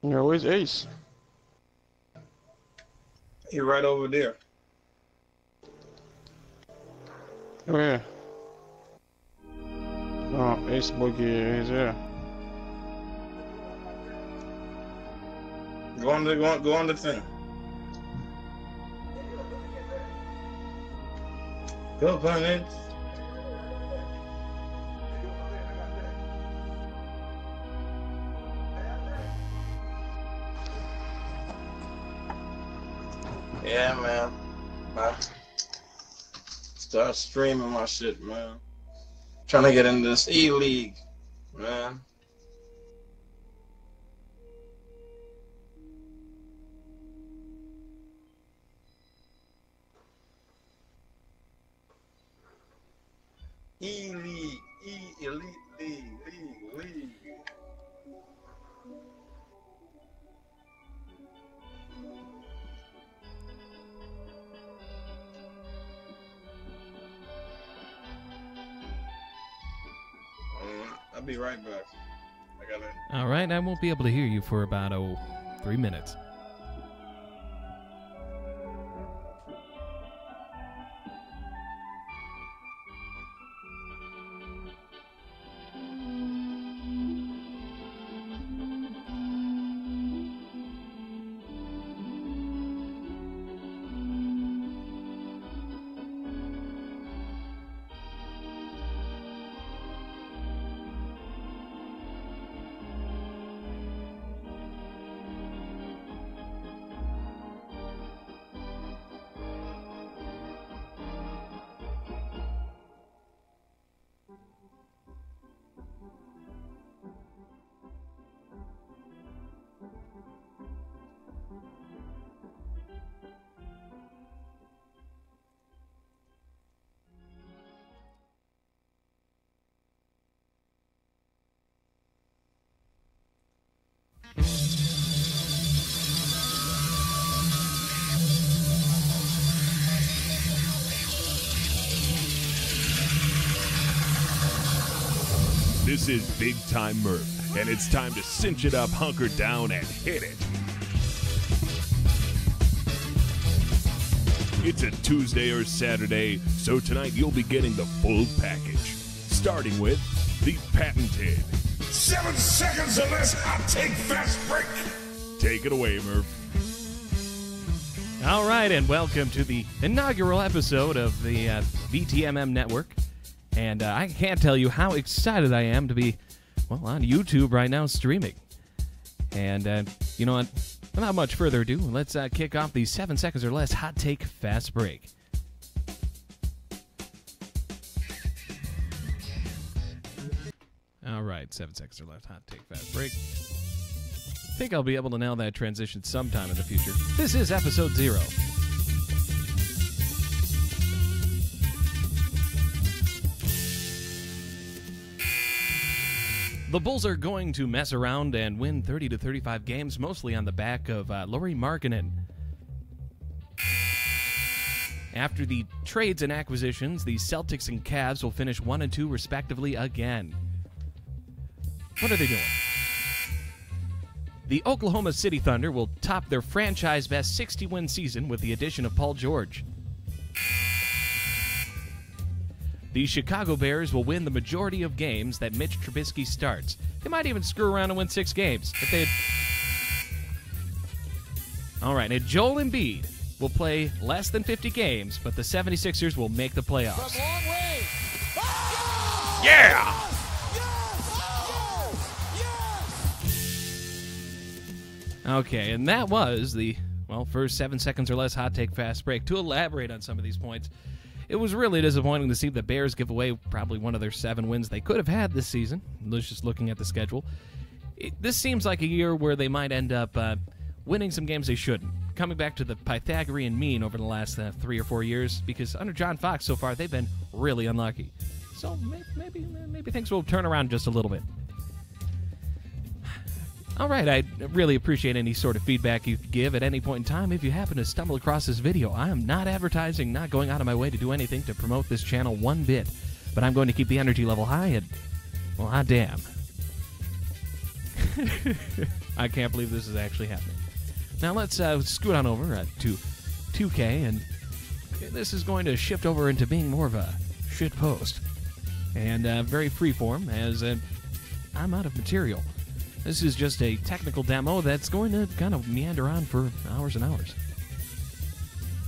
Yeah, where's Ace? He right over there. Oh yeah. Oh, Ace Boogie is there. Go on the thing. Go, Planet. Yeah, man. I start streaming my shit, man. Trying to get into this E-League, man. E-League, Elite League. I'll be right back. All right, I won't be able to hear you for about 3 minutes. This is Big Time Murph, and it's time to cinch it up, hunker down, and hit it. It's a Tuesday or Saturday, so tonight you'll be getting the full package. Starting with the patented 7 seconds or less, hot take fast break. Take it away, Murph. All right, and welcome to the inaugural episode of the BTMM network. And I can't tell you how excited I am to be, well, on YouTube right now streaming. And you know what? Without much further ado, let's kick off the 7 seconds or less hot take fast break. All right, 7 seconds or less hot take fast break. I think I'll be able to nail that transition sometime in the future. This is episode 0. The Bulls are going to mess around and win 30 to 35 games, mostly on the back of Lauri Markkanen. After the trades and acquisitions, the Celtics and Cavs will finish 1 and 2 respectively again. What are they doing? The Oklahoma City Thunder will top their franchise best 60-win season with the addition of Paul George. The Chicago Bears will win the majority of games that Mitch Trubisky starts. They might even screw around and win 6 games. If they All right, and Joel Embiid will play less than 50 games, but the 76ers will make the playoffs. Yeah! Okay, and that was the, well, first 7 seconds or less hot take fast break. To elaborate on some of these points, it was really disappointing to see the Bears give away probably one of their 7 wins they could have had this season. Just looking at the schedule. This seems like a year where they might end up winning some games they shouldn't. Coming back to the Pythagorean mean over the last 3 or 4 years, because under John Fox so far, they've been really unlucky. So maybe things will turn around just a little bit. All right, I really appreciate any sort of feedback you give at any point in time. If you happen to stumble across this video, I am not advertising, not going out of my way to do anything to promote this channel one bit. But I'm going to keep the energy level high and, well, hot damn. I can't believe this is actually happening. Now let's scoot on over to 2K, and this is going to shift over into being more of a shit post. And very freeform, as I'm out of material. This is just a technical demo that's going to kind of meander on for hours and hours.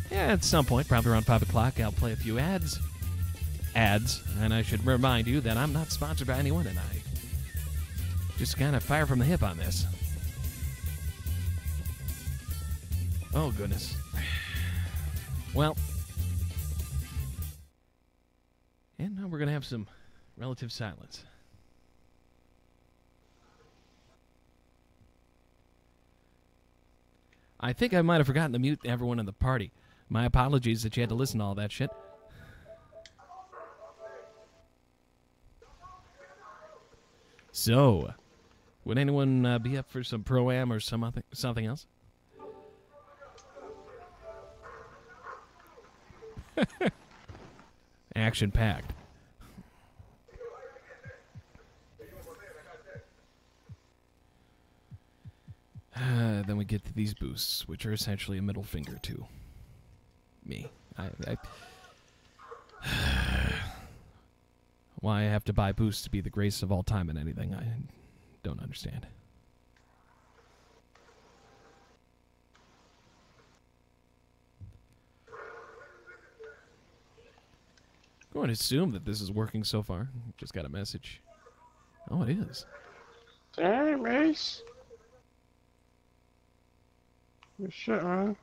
Yeah, at some point, probably around 5 o'clock, I'll play a few ads. And I should remind you that I'm not sponsored by anyone, and I just kind of fire from the hip on this. Oh, goodness. Well, and now we're going to have some relative silence. I think I might have forgotten to mute everyone in the party. My apologies that you had to listen to all that shit. So, would anyone be up for some Pro-Am or something else? Action-packed. Then we get to these boosts, which are essentially a middle finger to me. Why I have to buy boosts to be the greatest of all time in anything, I don't understand. I'm going to assume that this is working so far. Just got a message. Oh, it is. Damn, Ace. Good shit, man.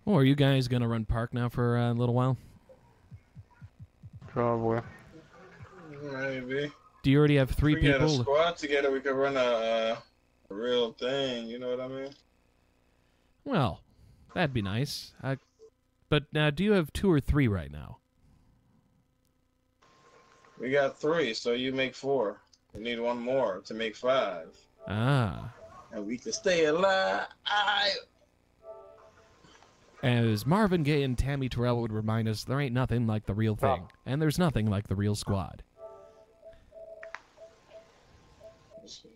Oh, are you guys going to run park now for a little while? Probably. Maybe. Do you already have 3 If we people? get a squad together, we could run a real thing. You know what I mean? Well, that'd be nice. But do you have 2 or 3 right now? We got 3, so you make 4. We need 1 more to make 5. Ah. And we can stay alive. As Marvin Gaye and Tammy Terrell would remind us, there ain't nothing like the real thing. And there's nothing like the real squad.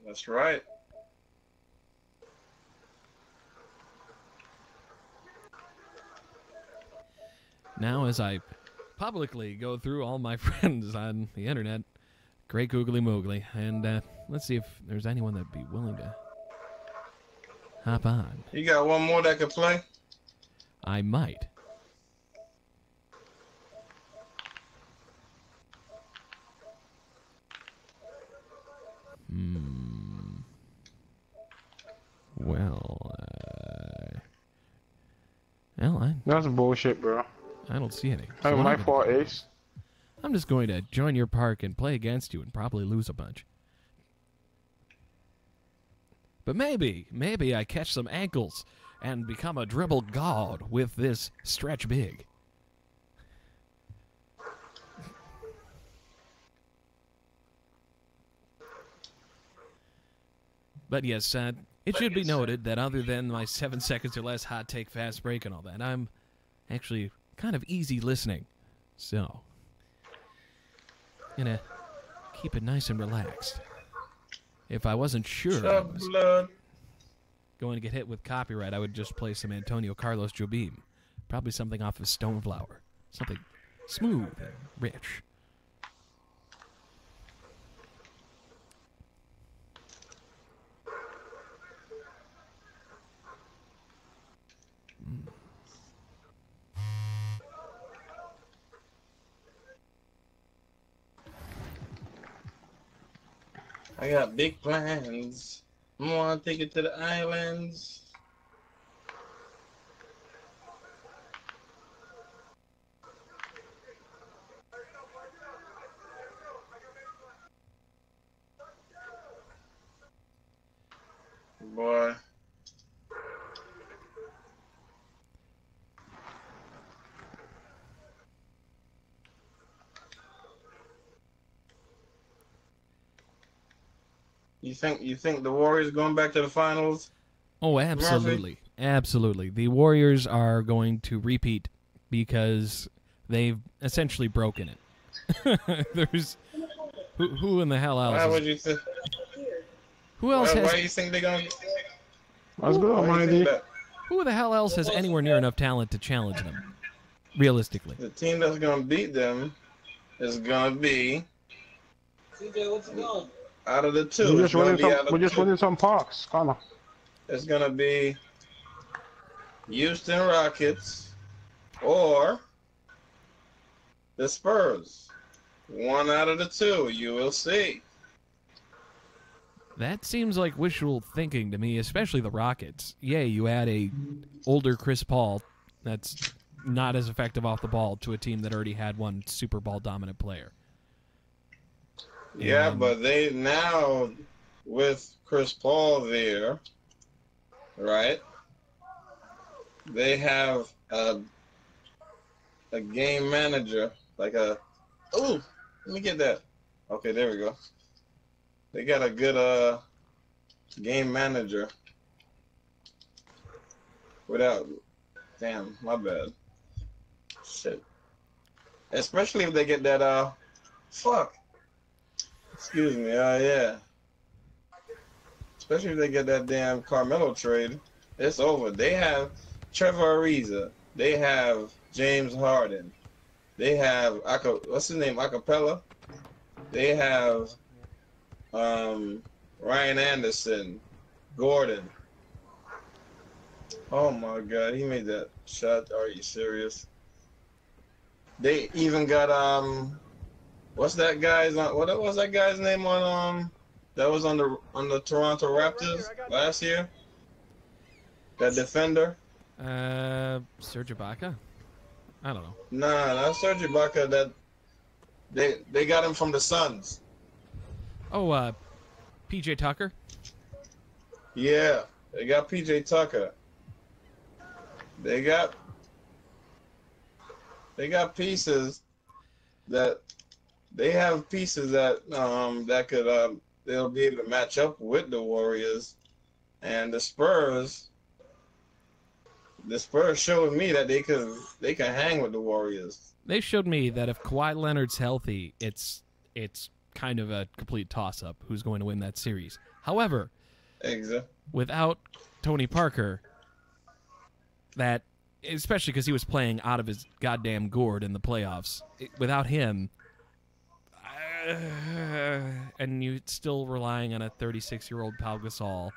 That's right. Now, as I publicly go through all my friends on the internet, great googly moogly, and let's see if there's anyone that'd be willing to hop on. You got 1 more that could play? I might. Well, That's bullshit, bro. I don't see any. Hey, So what my I'm gonna fault, do- Ace. I'm just going to join your park and play against you and probably lose a bunch. But maybe I catch some ankles and become a dribble god with this stretch big. But yes, it should be noted that other than my 7 seconds or less hot take fast break and all that, I'm actually kind of easy listening. So, gonna keep it nice and relaxed. If I wasn't sure I was going to get hit with copyright, I would just play some Antonio Carlos Jobim. Probably something off of Stoneflower. Something smooth and rich. I got big plans. I want to take it to the islands. Boy. You think the Warriors going back to the finals? Oh, absolutely. Absolutely. The Warriors are going to repeat because they've essentially broken it. Who in the hell else? Why would you think? Who else Why has? do you think they're gonna? Let's go, Why do you Mighty. think that Who the hell else has anywhere near enough talent to challenge them? Realistically. the team that's gonna beat them is gonna be out of the two? We're It's just gonna winning be some. out of We're just two. winning some parks, Connor. It's gonna be Houston Rockets or the Spurs. One out of the two. You will see. That seems like wishful thinking to me, especially the Rockets. Yeah, you add a older Chris Paul that's not as effective off the ball to a team that already had one Super Bowl dominant player. Yeah, And- but they now with Chris Paul there, right? They have a game manager, like a. Oh, let me get that. Okay, there we go. They got a good game manager. Without, damn, my bad. Shit. Especially if they get that fuck. Excuse me. Yeah. Especially if they get that damn Carmelo trade, it's over. They have Trevor Ariza. They have James Harden. They have what's his name? Acapella. They have Ryan Anderson, Gordon. Oh my God, he made that shot. Are you serious? They even got what's that guy's what was that guy's name on that was on the Toronto Raptors last year? That defender? Serge Ibaka? I don't know. Nah, not Serge Ibaka. That they got him from the Suns. Oh, PJ Tucker? Yeah, they got PJ Tucker. They got pieces that they have pieces that that could they'll be able to match up with the Warriors, and the Spurs. The Spurs showed me that they can hang with the Warriors. They showed me that if Kawhi Leonard's healthy, it's kind of a complete toss-up who's going to win that series. However, Exactly. without Tony Parker, that especially because he was playing out of his goddamn gourd in the playoffs, without him, and you still relying on a 36-year-old Pau Gasol,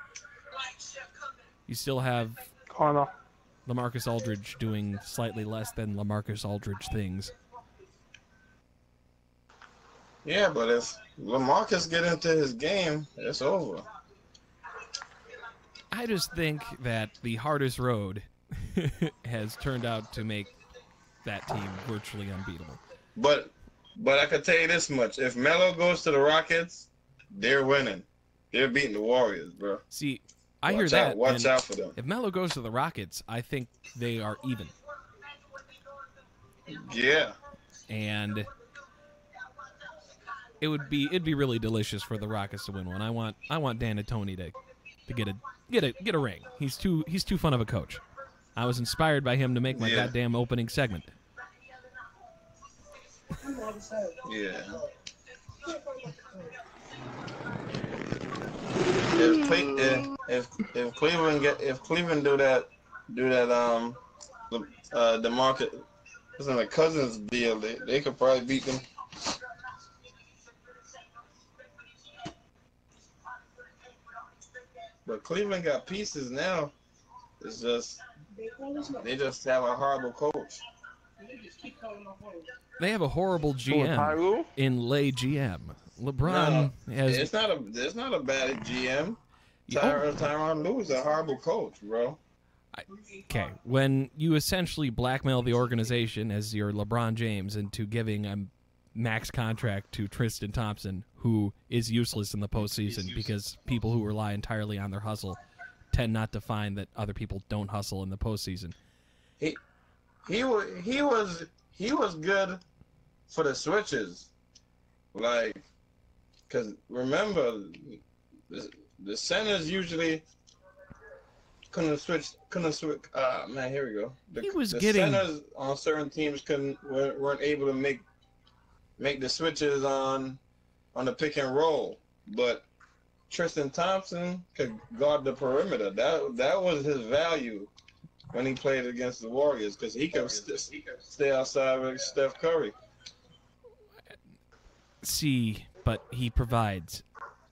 you still have Connor. LaMarcus Aldridge doing slightly less than LaMarcus Aldridge things. Yeah, but if LaMarcus get into his game, it's over. I just think that the hardest road has turned out to make that team virtually unbeatable. But I can tell you this much: if Melo goes to the Rockets, they're winning. They're beating the Warriors, bro. See, I hear that. Watch and out for them. If Melo goes to the Rockets, I think they are even. Yeah. And it'd be really delicious for the Rockets to win one. I want D'Antoni to get a ring. He's too fun of a coach. I was inspired by him to make my goddamn opening segment. Yeah. If Cleveland do that DeMarcus isn't a Cousins deal, they could probably beat them. But Cleveland got pieces now. It's just they just have a horrible coach. They have a horrible GM in Lay GM. LeBron has. It's not a bad GM. Tyronn Lue is a horrible coach, bro. Okay, when you essentially blackmail the organization as your LeBron James into giving a max contract to Tristan Thompson, who is useless in the postseason because people who rely entirely on their hustle tend not to find that other people don't hustle in the postseason. He was good for the switches, like, because remember the centers usually couldn't switch. Man, here we go. The centers on certain teams weren't able to make the switches on on the pick and roll, but Tristan Thompson could guard the perimeter. That was his value when he played against the Warriors, because he could stay outside with Steph Curry. See, but he provides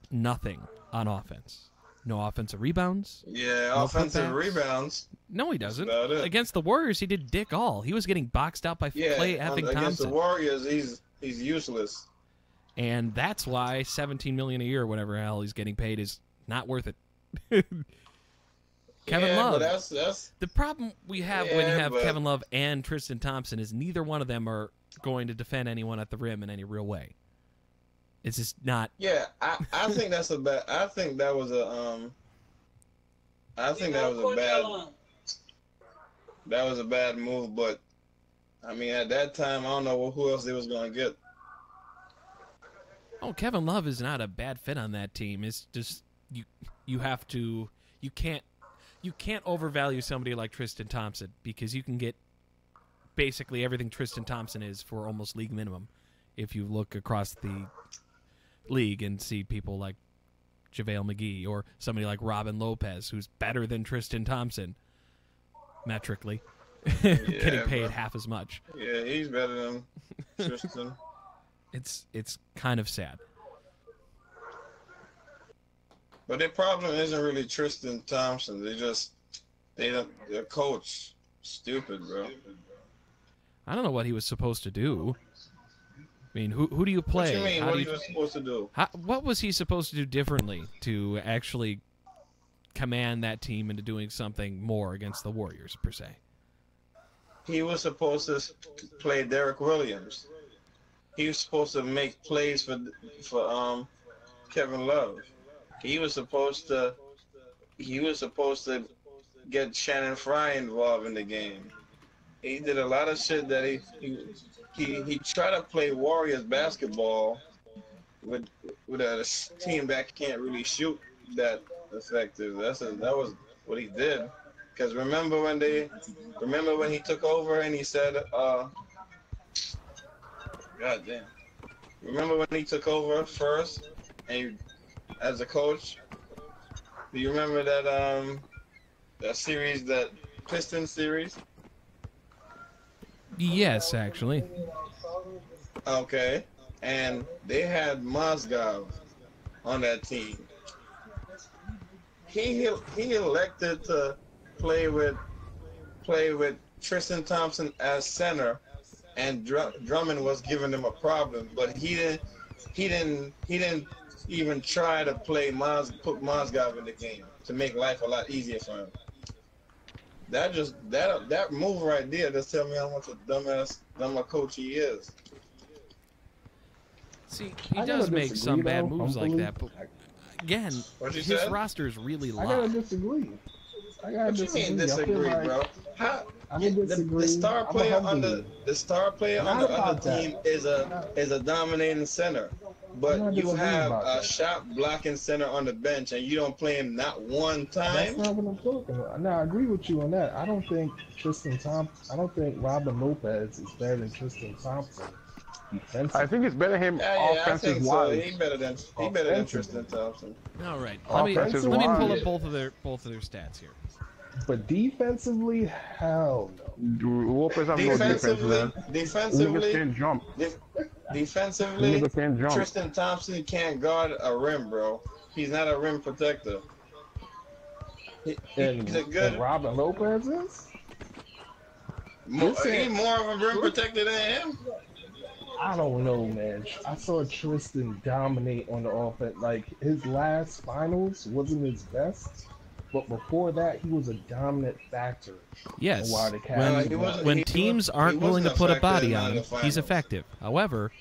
nothing on offense. No offensive rebounds. Yeah, no offensive putbacks. rebounds. No, he doesn't. That's about it. Against the Warriors, he did dick all. He was getting boxed out by Clay effing against Thompson. the Warriors, he's useless. And that's why $17 million a year, whatever hell he's getting paid, is not worth it. Kevin Love. But that's the problem we have when you have but- Kevin Love and Tristan Thompson is neither one of them are going to defend anyone at the rim in any real way. It's just not. Yeah, I think that's a bad. I think that was a That was a bad move, but I mean at that time I don't know who else they was gonna get. Oh, Kevin Love is not a bad fit on that team. It's just you can't overvalue somebody like Tristan Thompson, because you can get basically everything Tristan Thompson is for almost league minimum if you look across the league and see people like JaVale McGee or somebody like Robin Lopez, who's better than Tristan Thompson metrically, getting paid half as much. Yeah, he's better than Tristan. It's kind of sad. But their problem isn't really Tristan Thompson. Their coach stupid, bro. I don't know what he was supposed to do. I mean, who do you play? What you mean? How What do he was supposed to do? what was he supposed to do differently to actually command that team into doing something more against the Warriors, per se? He was supposed to play Derek Williams. He was supposed to make plays for Kevin Love. He was supposed to get Shannon Fry involved in the game. He did a lot of shit that he tried to play Warriors basketball with a team that can't really shoot that effective. That was what he did. Because remember when he took over and he said, God damn. Remember when he took over first and as a coach? Do you remember that series, that Pistons series? Yes, actually. Okay. And they had Mozgov on that team. He elected to play with Tristan Thompson as center, and Drummond was giving him a problem, but he didn't even try to put Mozgov in the game to make life a lot easier for him. That move right there just tell me how much a dumb coach he is. See, he does make some bad moves like that, but again, his said? roster is really I gotta locked. disagree. What you mean disagree, bro? The star player on the other team is a dominating center, but you have a shot blocking center on the bench and you don't play him not one time. That's not what I'm talking about. Now, I agree with you on that. I don't think Robin Lopez is better than Tristan Thompson. I think it's better him I think offensive so. wise. He better than Tristan Thompson. All right, let me pull up both of their stats here. But defensively, hell no. Lopez have no defense, man. Niggas can't jump. Defensively, Niggas can't jump. Tristan Thompson can't guard a rim, bro. He's not a rim protector. He's a good. And Robin Lopez is? He's more of a rim protector than him. I don't know, man. I saw Tristan dominate on the offense. Like, his last finals wasn't his best, but before that, he was a dominant factor. Yes, Why the Cavs when teams aren't willing to put a body on him, he's effective. However,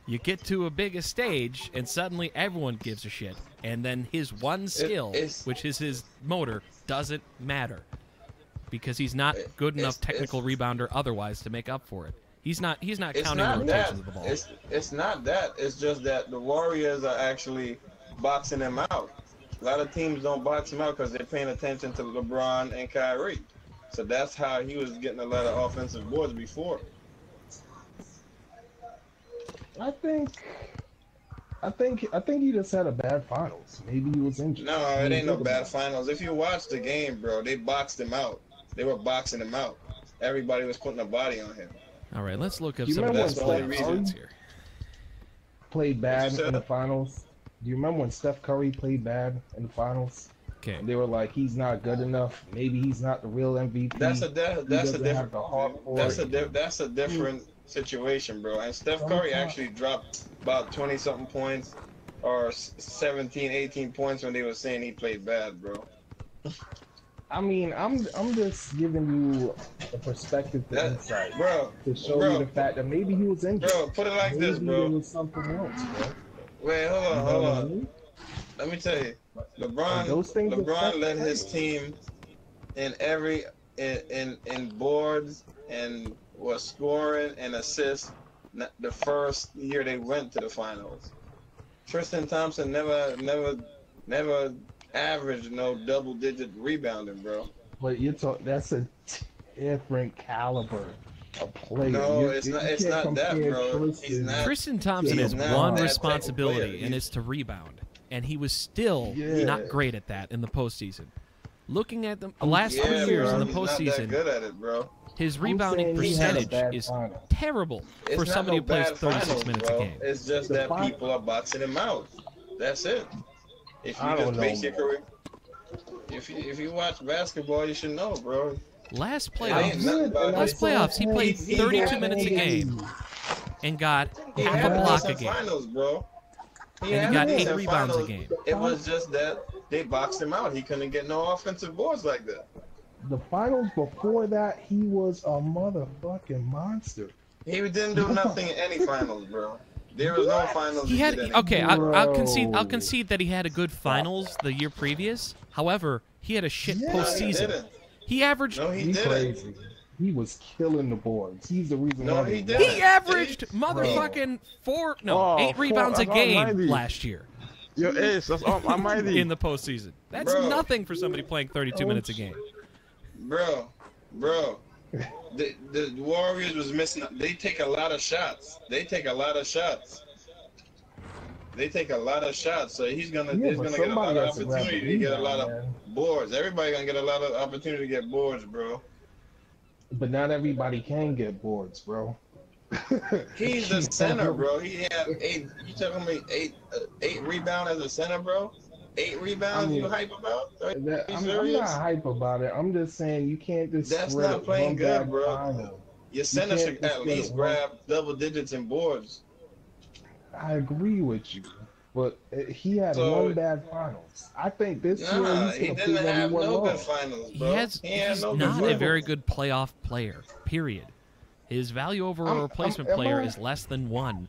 you get to a bigger stage, and suddenly everyone gives a shit. And then his one skill, which is his motor, doesn't matter. Because he's not good enough technical rebounder otherwise to make up for it. He's not counting rotations of the ball. It's not that. It's just that the Warriors are actually boxing him out. A lot of teams don't box him out because they're paying attention to LeBron and Kyrie. So that's how he was getting a lot of offensive boards before. I think I think he just had a bad finals. Maybe he was injured. No, it ain't no bad finals. If you watch the game, bro, they boxed him out. They were boxing him out. Everybody was putting a body on him. All right, let's look up Do you some of remember the when only Steph stats Curry here. played bad said? in the finals? Do you remember when Steph Curry played bad in the finals? Okay. And they were like, he's not good enough. Maybe he's not the real MVP. That's a different situation, bro. And Steph Curry actually dropped about 20-something points or 17, 18 points when they were saying he played bad, bro. I mean, I'm just giving you a perspective to insight, bro, to show you the fact that maybe he was injured. Bro, put it like maybe this, bro. There was something else, bro. Wait, hold on. Let me tell you, LeBron led his team in in boards and was scoring and assists the first year they went to the finals. Tristan Thompson never averaged no double-digit rebounding, bro. But that's a different caliber of player. No, it's not that, bro. Tristan Thompson has one responsibility, and it's to rebound. And he was still not great at that in the postseason. Looking at the last 3 years in the postseason, he's not that good at it, bro. His rebounding percentage is terrible for somebody who plays 36 minutes a game. It's just that people are boxing him out. That's it. If you just base your career, if you watch basketball, you should know, bro. Last playoffs, he played 32 minutes a game and got half a block a game. Finals, bro. And he got 8 rebounds a game. It was just that they boxed him out. He couldn't get no offensive boards like that. The finals before that, he was a motherfucking monster. He didn't do nothing in any finals, bro. There was no finals. He had I'll concede that he had a good finals the year previous. However, he had a shit postseason. He averaged. No, he didn't. Crazy. He was killing the boards. He's the reason No, why he didn't. He averaged motherfucking 8 rebounds a game last year. Yo, Ace, that's almighty. In the postseason. That's nothing for somebody playing 32 minutes a game. Bro. The Warriors was missing. They take a lot of shots. So he's gonna get a lot of opportunity to get a lot of boards. Everybody gonna get a lot of opportunity to get boards, bro. But not everybody can get boards, bro. He's the center, bro. He had 8. You telling me 8 rebounds as a center, bro? 8 rebounds? You hype about? I'm not hype about it. I'm just saying you can't just. That's not playing good, bro. Your center should at least grab double digits in boards. I agree with you, but he had one bad finals. I think this year he didn't have no good finals, bro. He's not a very good playoff player. Period. His value over a replacement player is less than 1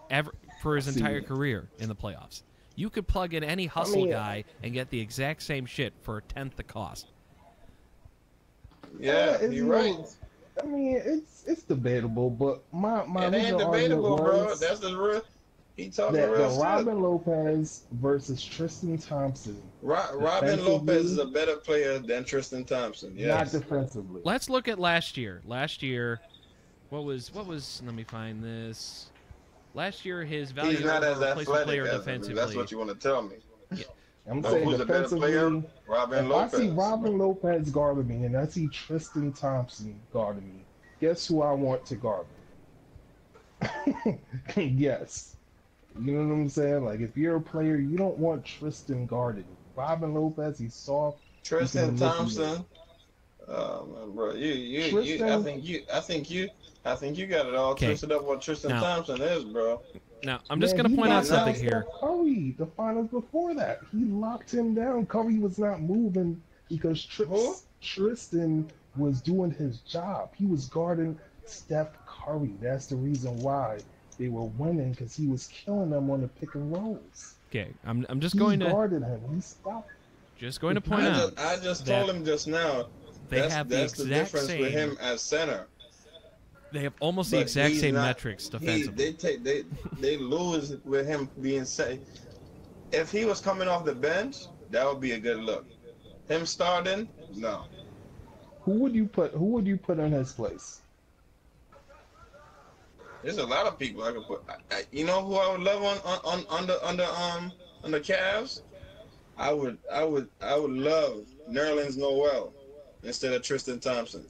ever for his entire career in the playoffs. You could plug in any hustle guy and get the exact same shit for 1/10 the cost. Yeah, you're right. I mean, it's debatable, but my it ain't debatable, bro. That's the real. He talking real shit. Robin Lopez versus Tristan Thompson. Robin Lopez is a better player than Tristan Thompson. Yes. Not defensively. Let's look at last year. Last year, what was? Let me find this. Last year, his value He's not as replacement player athletic defensively. That's what you want to tell me. Yeah. I'm saying who's a better player? Robin Lopez. I see Robin Lopez guarding me, and I see Tristan Thompson guarding me. Guess who I want to guard me? Yes. You know what I'm saying? Like, if you're a player, you don't want Tristan guarding. Robin Lopez, he's soft. Tristan Thompson. Man, bro, I think you got it all twisted up what Tristan Thompson is, bro. Now, I'm just going to point out something here. Curry, the finals before that, he locked him down. Curry was not moving because Tristan was doing his job. He was guarding Steph Curry. That's the reason why they were winning, because he was killing them on the pick and rolls. Okay, I'm just going to guarded him. He stopped. Just going to point out. I just told him just now. That's the difference with him as center. They have almost the exact same metrics defensively. They lose with him being set. If he was coming off the bench, that would be a good look. Him starting, no. Who would you put in his place? There's a lot of people I could put. You know who I would love on the Cavs? I would love Nerlens Noel instead of Tristan Thompson.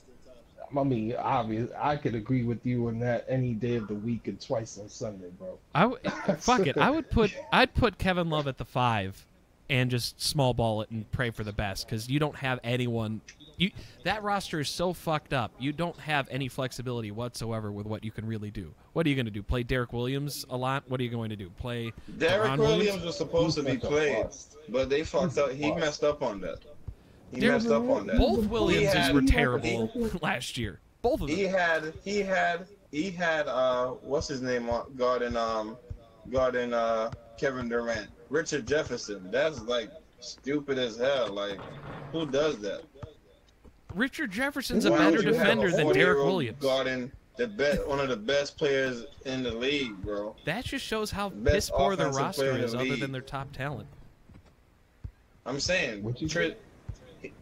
I mean, obvious. I could agree with you on that any day of the week and twice on Sunday, bro. Fuck it. I'd put Kevin Love at the 5 and just small ball it and pray for the best, because you don't have anyone. That roster is so fucked up. You don't have any flexibility whatsoever with what you can really do. What are you going to do? Play Derek Williams a lot? What are you going to do? Play Derek Williams was supposed to be played, but they fucked up. He messed up on that. He messed up on that. Both Williamses were terrible last year. Both of them. He had what's his name guarding Kevin Durant. Richard Jefferson. That's like stupid as hell. Like, who does that? Richard Jefferson's a better defender than Derek Williams. Guarding one of the best players in the league, bro. That just shows how piss poor their roster is, other than their top talent. I'm saying,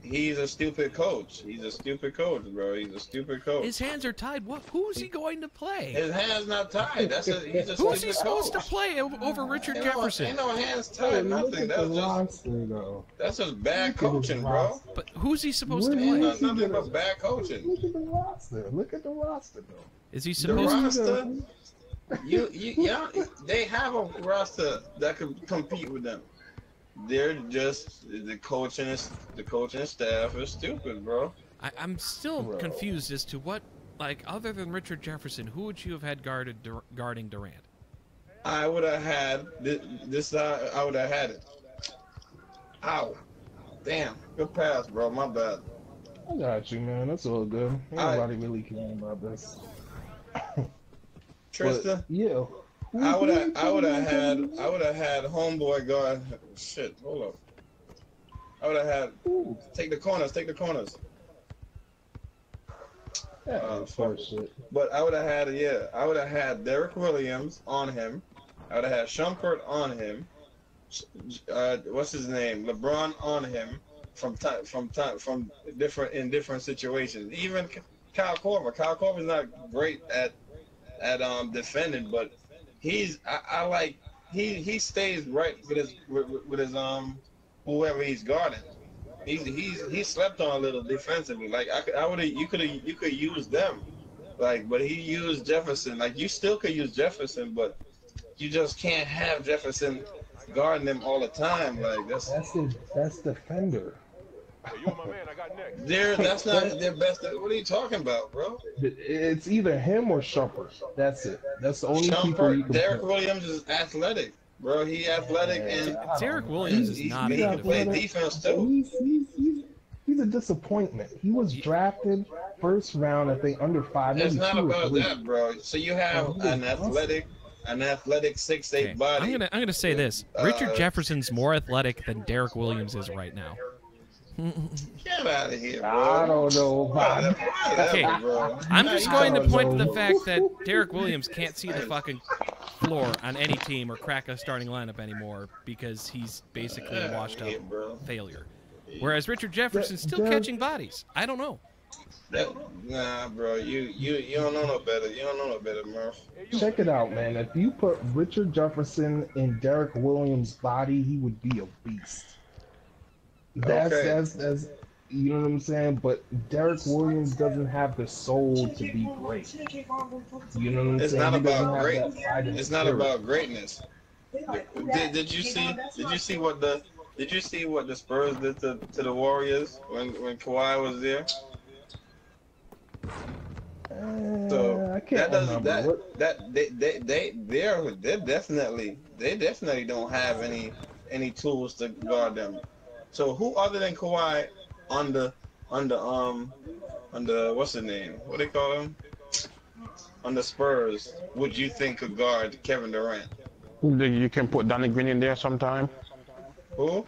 he's a stupid coach. He's a stupid coach, bro. He's a stupid coach. His hands are tied. Who's he going to play? His hands not tied. He's a Who's he supposed to play over Richard Jefferson? Ain't no hands tied. Nothing. That's just bad coaching, bro. But who's he supposed to play? Nothing but bad coaching. Look at the roster. Look at the roster, though. Is he supposed to? They have a roster that could compete with them. They're just the coaching staff is stupid, bro. I'm still confused as to what, like, other than Richard Jefferson, who would you have had guarding Durant? I would have had this. I would have had it. Ow! Damn! Good pass, bro. My bad. I got you, man. That's all good. Ain't nobody really caring about this. Tristan. But, yeah. I would have had homeboy guard. Shit, hold up. I would have had take the corners. Yeah, shit. But I would have had I would have had Derek Williams on him. I would have had Shumpert on him. What's his name? LeBron on him from different situations. Even Kyle Korver. Kyle Korver's not great at defending, but he stays right with his whoever he's guarding. He slept on a little defensively. Like you could use them, like, but he used Jefferson. Like, you still could use Jefferson, but you just can't have Jefferson guarding them all the time. Like, that's defender. Hey, you're my man. I got next. That's not their best. What are you talking about, bro? It's either him or Shumpert. That's it. That's the only people you can Derek put. Williams is athletic, bro. He athletic, and Derek Williams is not he a play defense too. He's a disappointment. He was drafted first round, I think, under 5. It's not about that, bro. So you have an athletic 6'8" body. I'm gonna say this: Richard Jefferson's more athletic than Derek Williams is right now. Get out of here, bro. I don't know about it. Okay, I'm just going to point to the fact that Derek Williams can't see the fucking floor on any team or crack a starting lineup anymore because he's basically a washed up failure. Whereas Richard Jefferson's still catching bodies. I don't know. Nah, bro, you don't know no better. You don't know no better, Murph. Check it out, man. If you put Richard Jefferson in Derek Williams' body, he would be a beast. That's you know what I'm saying? But Derek Williams doesn't have the soul to be great. You know what I'm saying? It's not about great. It's not about greatness. Did you see what the Spurs did to the Warriors when Kawhi was there? So they definitely don't have any tools to guard them. So who other than Kawhi on the what's the name? What they call him? On the Spurs, would you think could guard Kevin Durant? You can put Danny Green in there sometime. Who?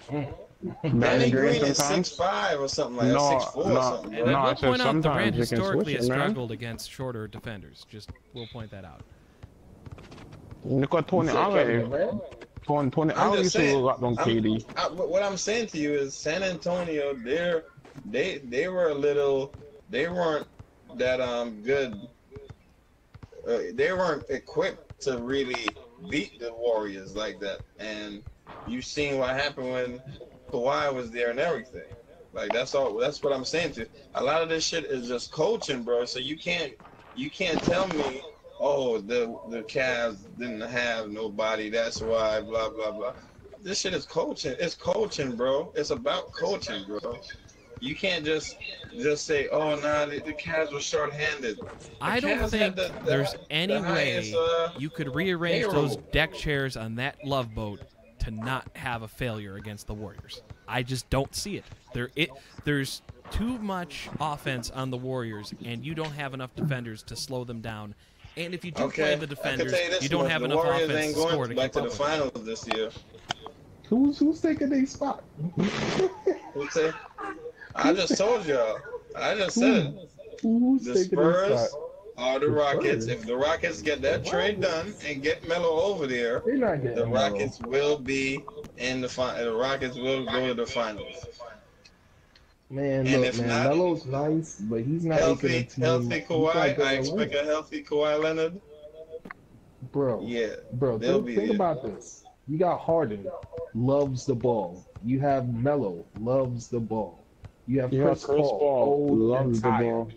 Danny Green is 6'5" or something like that, 6'4" or something. And I will point out Durant historically has struggled against shorter defenders. We'll point that out. Look at Tony Allen. Tony Allen used to lock on KD. What I'm saying to you is San Antonio, they weren't that good they weren't equipped to really beat the Warriors like that. And you've seen what happened when Kawhi was there and everything. Like that's all. That's what I'm saying to you. A lot of this shit is just coaching, bro. So you can't tell me, oh, the Cavs didn't have nobody. That's why. Blah blah blah. This shit is coaching. It's coaching, bro. It's about coaching, bro. You can't just say, oh, nah, the Cavs were short-handed. I don't think there's any way you could rearrange those deck chairs on that Love Boat to not have a failure against the Warriors. I just don't see it. There's too much offense on the Warriors, and you don't have enough defenders to slow them down. And if you do play the defenders, you don't have enough offense to score to back keep to up the finals this year. Who's taking their spot? Who's say? I just told y'all. I just said Who's the taking their Spurs spot? are the Rockets. If the Rockets get that trade done and get Melo over there, They're not getting the Melo. Rockets will be in the final. The Rockets will go to the finals. Man, And look, if man, not, Melo's nice, but he's not Healthy making a team. Kawhi. He's not I gonna expect win. a healthy Kawhi Leonard. Bro, Yeah, bro, they'll be think there. about this. You got Harden, loves the ball. You have Melo, loves the ball. You have Chris Paul, old loves and the tired. ball.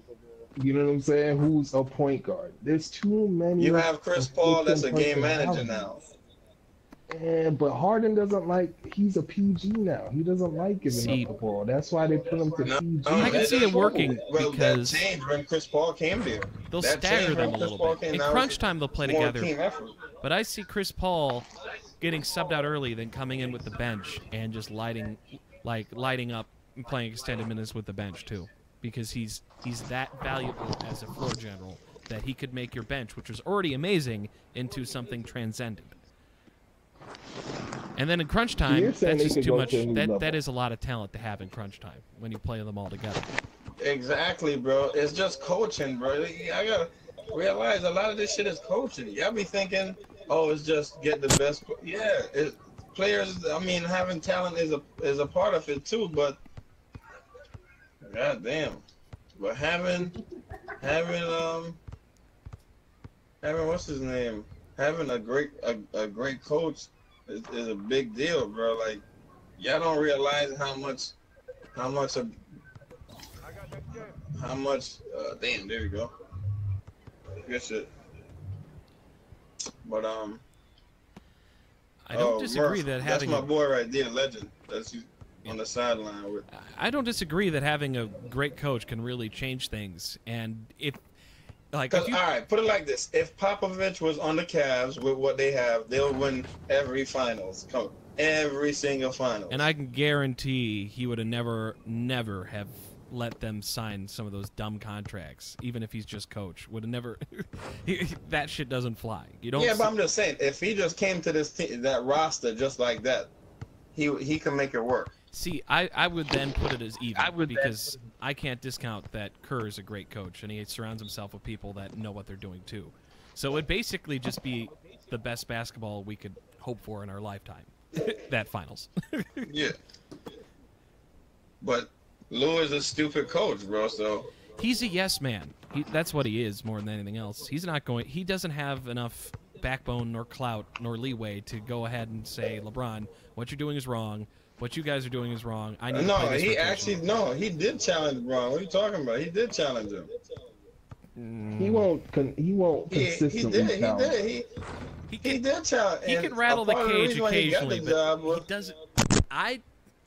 You know what I'm saying? Who's a point guard? There's too many. You have Chris Paul that's a conflicting game manager personalities. now. And but Harden doesn't like. He's a PG now. He doesn't like giving up the ball. That's why they put him to PG. I can see it working Well, because that changed when Chris Paul came there. they'll That stagger changed them when a Chris little Paul bit. came. In Now crunch it's time, they'll play more together. team effort. But I see Chris Paul getting subbed out early, then coming in with the bench and just lighting up and playing extended minutes with the bench too, because he's that valuable as a floor general that he could make your bench, which was already amazing, into something transcendent. And then in crunch time, You're that's saying they just could too go much. to a new level. That is a lot of talent to have in crunch time when you play them all together. Exactly, bro. It's just coaching, bro. I gotta realize a lot of this shit is coaching. Y'all be thinking, oh, it's just get the best. Yeah, players. I mean, having talent is a part of it too, but goddamn, but having what's his name? Having a great coach is a big deal, bro. Like y'all don't realize how much damn, there you go. Good shit. But I don't disagree Murph, that having that's my boy right there, legend. That's you on the sideline with. I don't disagree that having a great coach can really change things. And if All right, put it like this: if Popovich was on the Cavs with what they have, they'll win every finals. Every single finals. And I can guarantee he would have never have let them sign some of those dumb contracts, even if he's just coach. Would have never. That shit doesn't fly. You don't. Yeah, but I'm just saying, if he just came to this that roster just like that, he can make it work. See, I would then put it as even because I can't discount that Kerr is a great coach and he surrounds himself with people that know what they're doing too. So it would basically just be the best basketball we could hope for in our lifetime. That finals. Yeah. But Lou is a stupid coach, bro. So he's a yes man. That's what he is more than anything else. He's not going. He doesn't have enough backbone nor clout nor leeway to go ahead and say, LeBron, what you're doing is wrong. What you guys are doing is wrong. I need to play this rotation. He did challenge LeBron. What are you talking about? He did challenge him. He won't consistently challenge. He did challenge. He can rattle the cage occasionally, but he doesn't.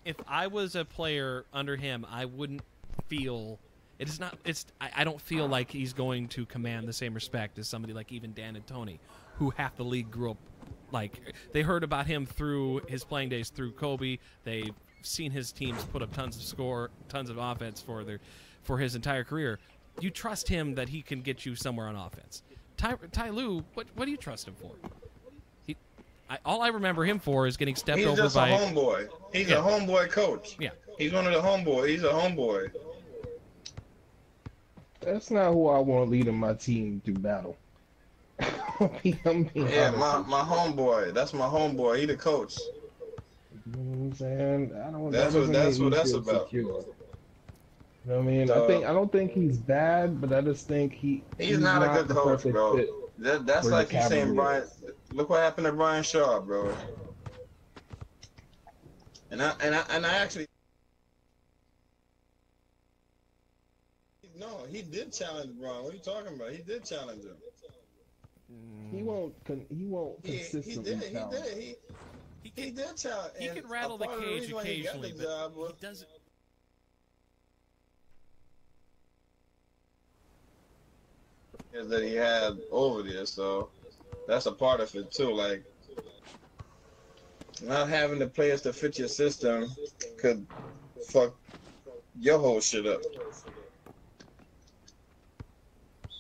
If I was a player under him, I wouldn't feel. It is not. I don't feel like he's going to command the same respect as somebody like even Dan and Tony, who half the league grew up. Like, they heard about him through his playing days through Kobe. They've seen his teams put up tons of offense for his entire career. You trust him that he can get you somewhere on offense. Ty Lue, what do you trust him for? All I remember him for is getting stepped over by. He's just a homeboy. He's a homeboy coach. Yeah. He's one of the homeboys. He's a homeboy. That's not who I want leading my team through battle. I'm being Yeah, honest. my homeboy. That's my homeboy. He the coach. You know what I'm saying? That's what that's about. Secure. You know what I mean? So, I don't think he's bad, but I just think he's not a good the coach, perfect bro. fit. That's like you saying Brian. Look what happened to Brian Shaw, bro. And I actually. No, he did challenge Braun. What are you talking about? He did challenge him. He won't consistently challenge. He did challenge. He can rattle the cage occasionally, but he doesn't. Is that he had over there, so that's a part of it too. Like not having the players to fit your system could fuck your whole shit up.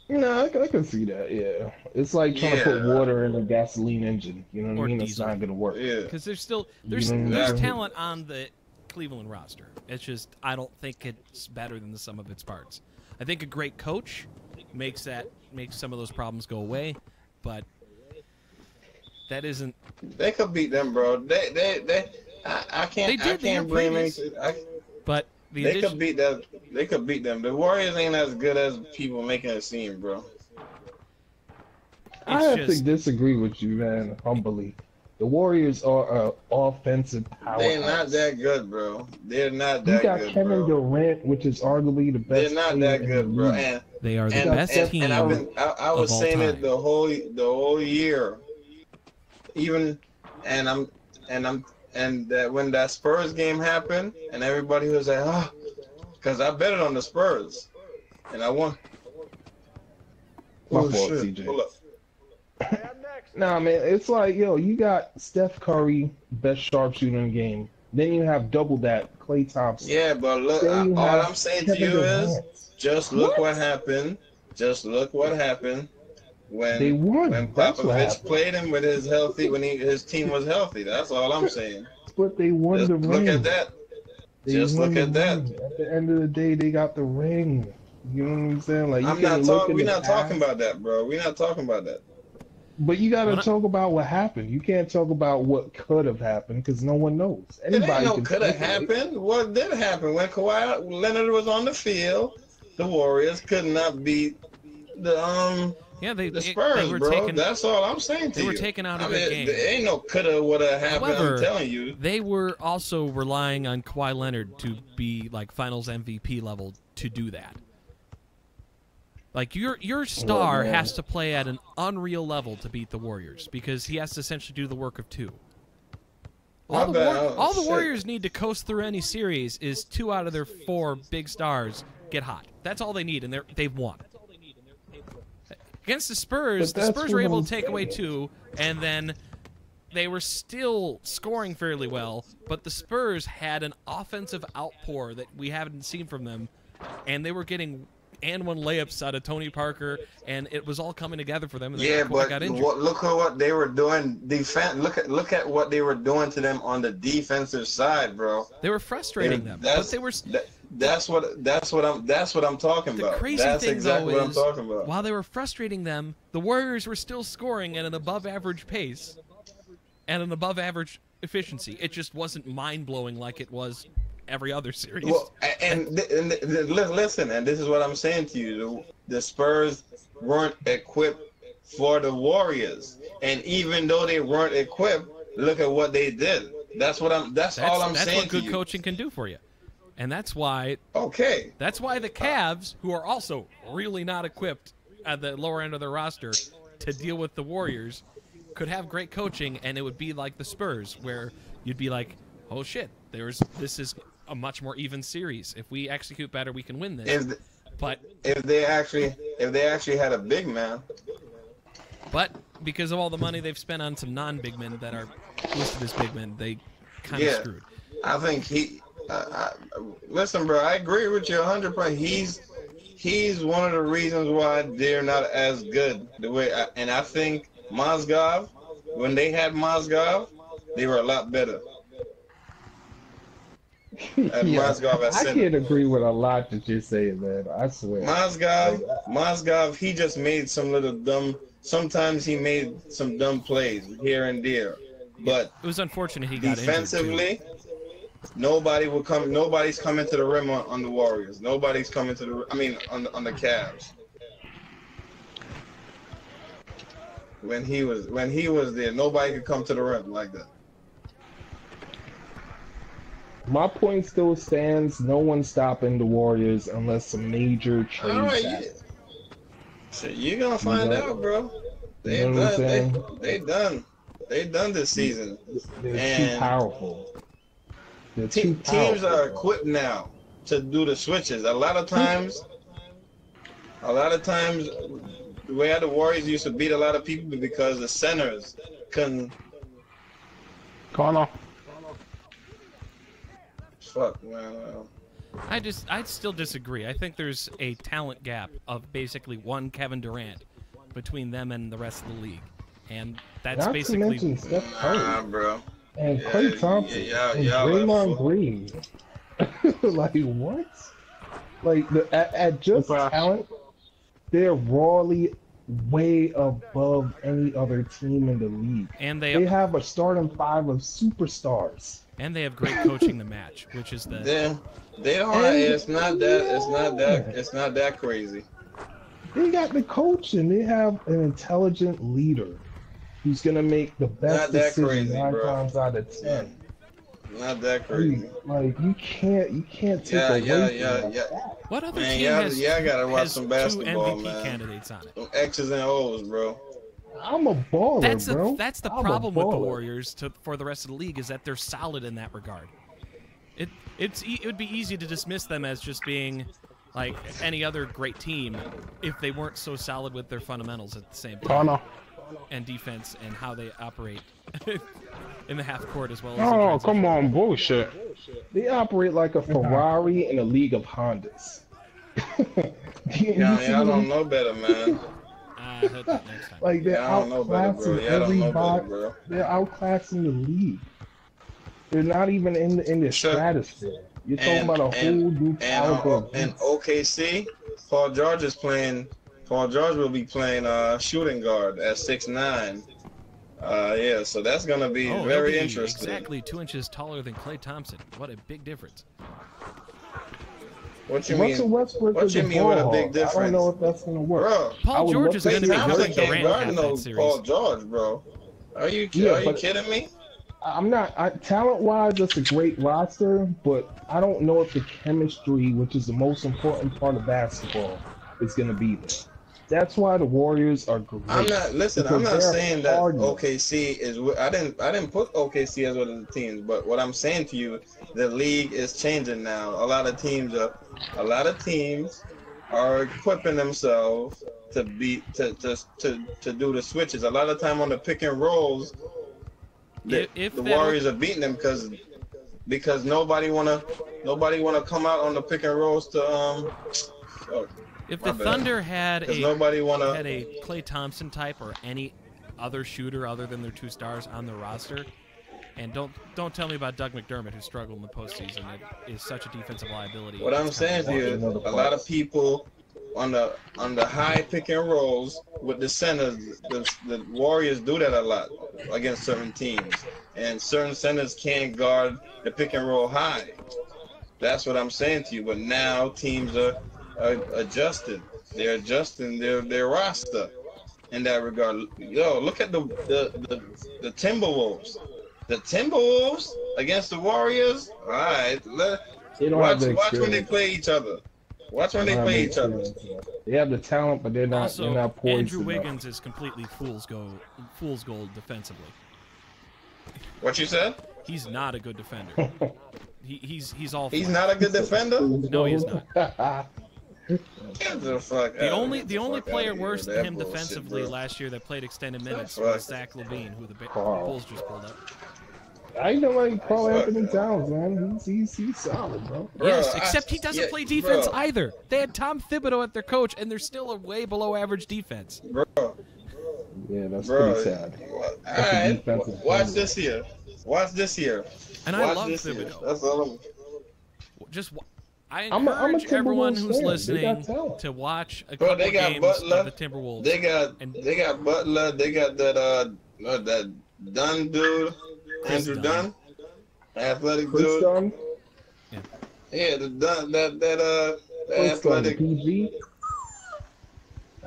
No, I can see that. Yeah, it's like trying to put water in a gasoline engine. You know what I mean? It's not gonna work. Yeah, because there's talent on the Cleveland roster. It's just I don't think it's better than the sum of its parts. I think a great coach makes some of those problems go away, but that isn't. They could beat them, bro. I can't blame anything. But they could beat them. They could beat them. The Warriors ain't as good as people making it seem, bro. I have to disagree with you, man. Humbly, the Warriors are an offensive powerhouse. They're not that good, bro. They're not that good. You got Kevin Durant, which is arguably the best. They're not that good, bro. And they are the best team. And I was saying it the whole year. Even and that when that Spurs game happened, and everybody was like, oh, because I bet it on the Spurs, and I won. My fault, CJ. Hold up. Nah, man, it's like, yo, you got Steph Curry, best sharpshooter in the game. Then you have double that, Klay Thompson. Yeah, but look, all I'm saying to you is, just look what happened. Just look what happened when they won. When Popovich played him with his team was healthy. That's all I'm saying. But they won just the ring. Look at that. Just look at that. At the end of the day, they got the ring. You know what I'm saying? Like, we're not talking about that, bro. We're not talking about that. But you got to talk about what happened. You can't talk about what could have happened because no one knows. Anybody could have happened. What did happen when Kawhi Leonard was on the field? The Warriors could not beat the Spurs, bro. That's all I'm saying to you. They were taking out a good game. There ain't no coulda, woulda happened. However, I'm telling you. They were also relying on Kawhi Leonard to be like Finals MVP level to do that. Like your star has to play at an unreal level to beat the Warriors because he has to essentially do the work of two. All the Warriors need to coast through any series is 2 out of their 4 big stars get hot. That's all they need, and they've won. Against the Spurs were able to take away 2, and then they were still scoring fairly well, but the Spurs had an offensive outpour that we haven't seen from them, and they were getting and one layups out of Tony Parker, and it was all coming together for them. And yeah, but got look at what they were doing. Look at what they were doing to them on the defensive side, bro. They were frustrating them. But they were. That's what I'm talking about. The crazy that's thing, exactly though, what I'm talking about. While they were frustrating them, the Warriors were still scoring at an above-average pace and an above-average efficiency. It just wasn't mind-blowing like it was every other series. Well, listen, and this is what I'm saying to you: the Spurs weren't equipped for the Warriors, and even though they weren't equipped, look at what they did. That's all I'm saying. That's what good coaching can do for you, and that's why. Okay. That's why the Cavs, who are also really not equipped at the lower end of their roster to deal with the Warriors, could have great coaching, and it would be like the Spurs, where you'd be like, "Oh shit, this is a much more even series. If we execute better, we can win this." But if they actually had a big man. But because of all the money they've spent on some non-big men that are listed as big men, they kind of screwed. I think listen, bro, I agree with you 100%. He's one of the reasons why they're not as good and I think Mozgov, when they had Mozgov, they were a lot better. I can't agree with a lot that you're saying, man. I swear. Mozgov, he just made some little dumb. Sometimes he made some dumb plays here and there, but it was unfortunate he got defensively. Nobody's coming to the rim on the Warriors. Nobody's coming to on the Cavs. when he was there. Nobody could come to the rim like that. My point still stands. No one's stopping the Warriors unless some major trades Alright, happen. So you're gonna find out, bro. They You know what I'm saying? They done this season. They're And too powerful. They're too powerful. Teams are equipped now to do the switches. A lot of times, the way the Warriors used to beat a lot of people because the centers couldn't. Connor. Fuck, man. I'd still disagree. I think there's a talent gap of basically one Kevin Durant between them and the rest of the league, and that's Not basically. to mention Steph Curry Bro. and Klay Thompson and Draymond Green. Like what? Like at just talent, they're rawly way above any other team in the league. And they have a starting five of superstars. And they have great coaching to match, which is the. They don't. It's not that crazy. They got the coaching. They have an intelligent leader who's gonna make the best decision 9 times out of 10. Not that crazy. Like you can't take away from that. What other man, team has, I gotta watch has some basketball, 2 MVP man. candidates on it? Some X's and O's, bro. I'm a baller, bro. That's the I'm problem with the Warriors for the rest of the league is that they're solid in that regard. It would be easy to dismiss them as just being like any other great team if they weren't so solid with their fundamentals at the same time. And defense and how they operate in the half court as well as. Oh, come on, bullshit. They operate like a Ferrari in a league of Hondas. I don't know better, man. I hope that next time. Like they're outclassing everybody. They're outclassing the league. They're not even in the stratosphere. You're talking about a whole new caliber. And OKC, Paul George is playing. Paul George will be playing shooting guard at 6'9". Yeah, so that's gonna be very interesting. Exactly 2 inches taller than Klay Thompson. What a big difference. What you mean? What you mean with a big difference? I don't know if that's gonna work. Bro, Paul George is gonna be Kevin Durant in that series. Paul George, bro. Are you kidding me? I'm not. Talent-wise, that's a great roster, but I don't know if the chemistry, which is the most important part of basketball, is going to be there. That's why the Warriors are great. I'm not saying that OKC is. I didn't put OKC as one of the teams, but what I'm saying to you, the league is changing now. A lot of teams are equipping themselves to do the switches. A lot of time on the pick and rolls. The Warriors are beating them because nobody wanna come out on the pick and rolls to If the Thunder had a Klay Thompson type or any other shooter other than their 2 stars on the roster, and don't tell me about Doug McDermott who struggled in the postseason. It is such a defensive liability. What I'm saying to you, a lot of people on the high pick and rolls with the centers, the Warriors do that a lot against certain teams, and certain centers can't guard the pick and roll high. That's what I'm saying to you. But now teams are adjusted. They're adjusting their roster in that regard. Yo, look at the Timberwolves. The Timberwolves against the Warriors. All right, watch when they play each other. Watch when they play each other. They have the talent, but they're not. Also, they're not poised Andrew enough. Wiggins is completely fool's gold defensively. What you said? He's not a good defender. He's all. He's not a good defender. No, he is not. The only player worse than him defensively last year that played extended minutes was Zach LaVine, who the Bulls just pulled up. I know like Carl Anthony Towns, man. He's solid, bro. Yes, except he doesn't play defense either. They had Tom Thibodeau at their coach, and they're still a way below average defense. Bro. Yeah, that's pretty sad. Alright, watch this here. And I love Thibodeau. That's all I encourage everyone who's listening to watch a couple games of the Timberwolves. They got Butler. They got that Dunn dude, Andrew Dunn, athletic dude. Dunn? Yeah, the Dunn, that athletic. PG.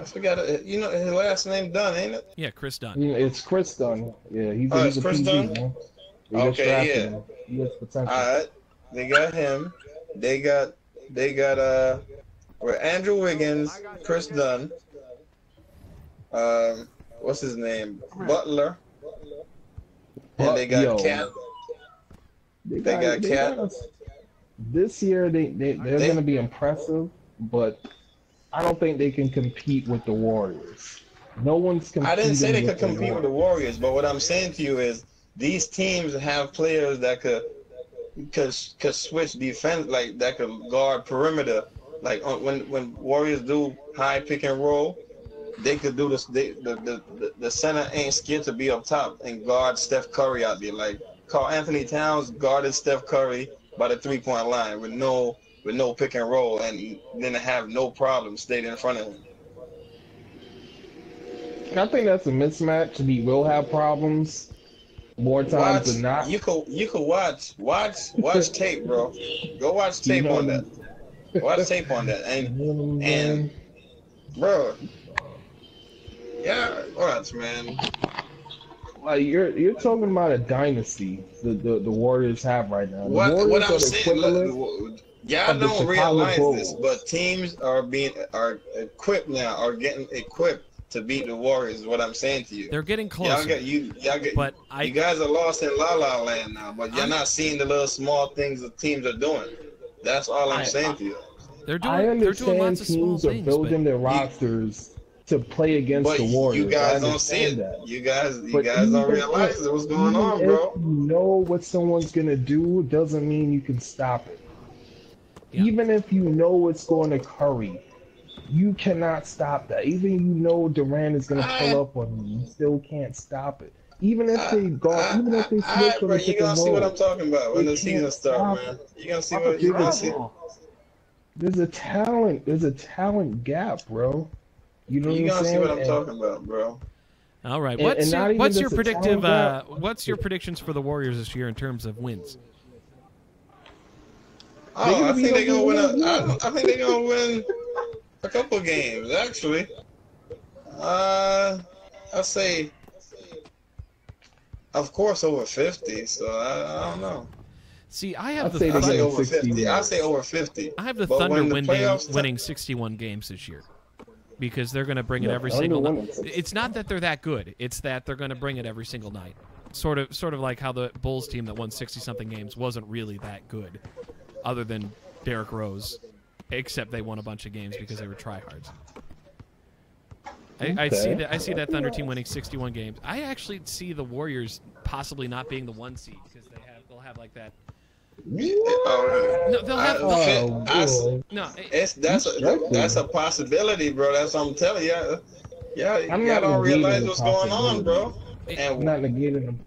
forgot. You know his last name Dunn, ain't it? Yeah, Chris Dunn. Yeah, it's Chris Dunn. Yeah, he's It's a Chris PG, Dunn? man. They just drafted Okay, yeah. him. He has potential. All right, they got him. They got with Andrew Wiggins, Chris Dunn. What's his name? Butler. And they got Cat. They got Cat. This year they're going to be impressive, but I don't think they can compete with the Warriors. No one's competing. I didn't say they could compete with the Warriors, but what I'm saying to you is these teams have players that could switch defense, like that could guard perimeter. Like when Warriors do high pick and roll, they could do this. The center ain't scared to be up top and guard Steph Curry out there. Like Karl Anthony Towns guarded Steph Curry by the 3-point line with no pick and roll, and then have no problem staying in front of him. I think that's a mismatch. We will have problems more times than not. You could watch tape, bro. Go watch tape on that. Watch tape on that, and bro, yeah, watch, man. Like you're talking about a dynasty the Warriors have right now. What I'm saying, y'all don't realize this, but teams are equipped now, are getting equipped to beat the Warriors. Is what I'm saying to you. They're getting closer. You guys are lost in la la land now, but you're not seeing the little small things the teams are doing. That's all I'm saying to you. I understand lots of small teams are things, building their rosters to play against the Warriors. You guys don't see it. That. You guys don't realize what's going on, bro. If you know what someone's gonna do, doesn't mean you can stop it. Yeah. Even if you know what's going to Curry, you cannot stop that. Even you know Durant is gonna pull up on you, you still can't stop it. Even if they go, even if they switch on the pick and roll, you're gonna see what I'm talking about when the season starts, man. You're gonna see what you're gonna see. There's a talent gap, bro. You know you're what I'm saying? You're gonna see what I'm talking about, bro. All right. What's your predictive? What's your predictions for the Warriors this year in terms of wins? I think they're gonna win. I think they're gonna win a couple games, actually. I'll say, of course, over 50. So I don't know. See, I have I say over 50. I say over 50. I have the Thunder winning 61 games this year because they're going to bring it every single night. It's not that they're that good; it's that they're going to bring it every single night. Sort of like how the Bulls team that won 60-something games wasn't really that good, other than Derrick Rose, except they won a bunch of games because they were tryhards. I see that Thunder team winning 61 games. I actually see the Warriors possibly not being the 1 seed because they'll have like that. No, they'll have. That's a possibility, bro. That's what I'm telling you. Y'all don't realize what's going on, bro. I'm not negating them.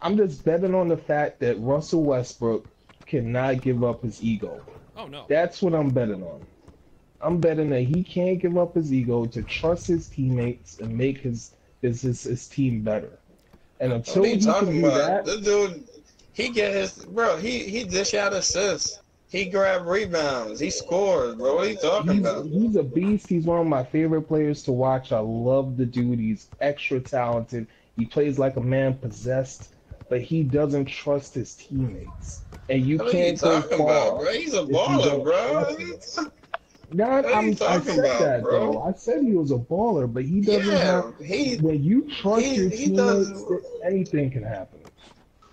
I'm just betting on the fact that Russell Westbrook cannot give up his ego. Oh no. That's what I'm betting on. I'm betting that he can't give up his ego to trust his teammates and make his team better. And until he can do that, this dude, he dish out assists. He grab rebounds. He scores, bro. What are you talking about? He's a beast. He's one of my favorite players to watch. I love the dude. He's extra talented. He plays like a man possessed, but he doesn't trust his teammates. And you can't go far. Bro? He's a baller, bro. I said that, though. I said he was a baller, but he doesn't have. When you trust your teammates, anything can happen.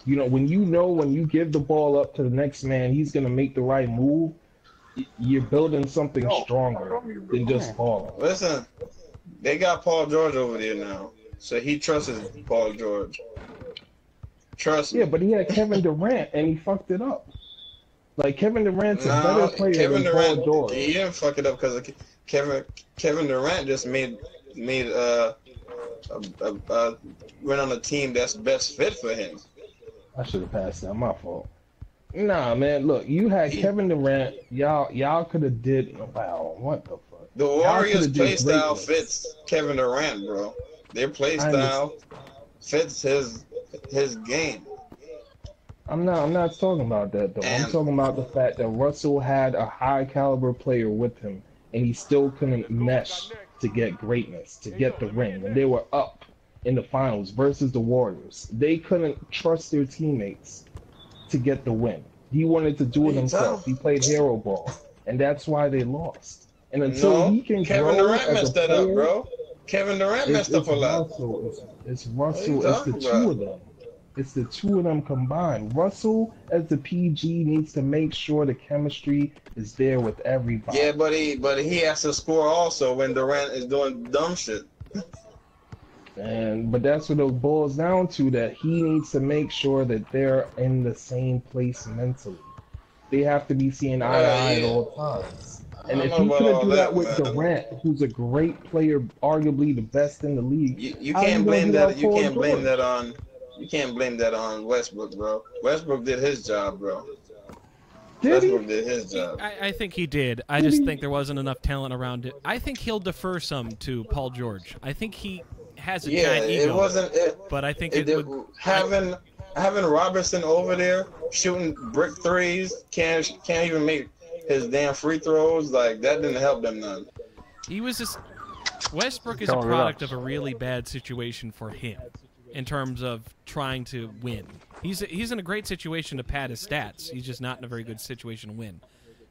You know, when you give the ball up to the next man, he's gonna make the right move. You're building something stronger than just balling. Listen, they got Paul George over there now, so he trusts Paul George. Trust me. Yeah, but he had Kevin Durant and he fucked it up. Like Kevin Durant's a better player than Paul George. He didn't fuck it up because Kevin Durant just made went on a team that's best fit for him. I should have passed that. My fault. Nah, man. Look, you had Kevin Durant. Y'all could have did. Wow, what the fuck? The Warriors' play style fits Kevin Durant, bro. Their play style fits his game. I'm not talking about that though. I'm talking about the fact that Russell had a high caliber player with him, and he still couldn't mesh to get greatness, to get the ring. When they were up in the finals versus the Warriors, they couldn't trust their teammates to get the win. He wanted to do it himself. He played hero ball, and that's why they lost. And until he can Kevin grow Durant as messed a that player, up, bro. Kevin Durant messed up a lot. It's Russell. It's the two of them. It's the two of them combined. Russell, as the PG, needs to make sure the chemistry is there with everybody. Yeah, but he has to score also when Durant is doing dumb shit. But that's what it boils down to, that he needs to make sure that they're in the same place mentally. They have to be seeing eye to eye at all times. And if he couldn't do that with Durant, who's a great player, arguably the best in the league, you can't blame that. You can't blame that on. You can't blame that on Westbrook, bro. Westbrook did his job, bro. Westbrook did his job. I think he did. I just think there wasn't enough talent around it. I think he'll defer some to Paul George. I think he has a giant ego. It wasn't. But I think having Robertson over there shooting brick threes, can't even make his damn free throws. Like, that didn't help them none. He was just Westbrook is a product of a really bad situation for him in terms of trying to win. He's in a great situation to pad his stats. He's just not in a very good situation to win,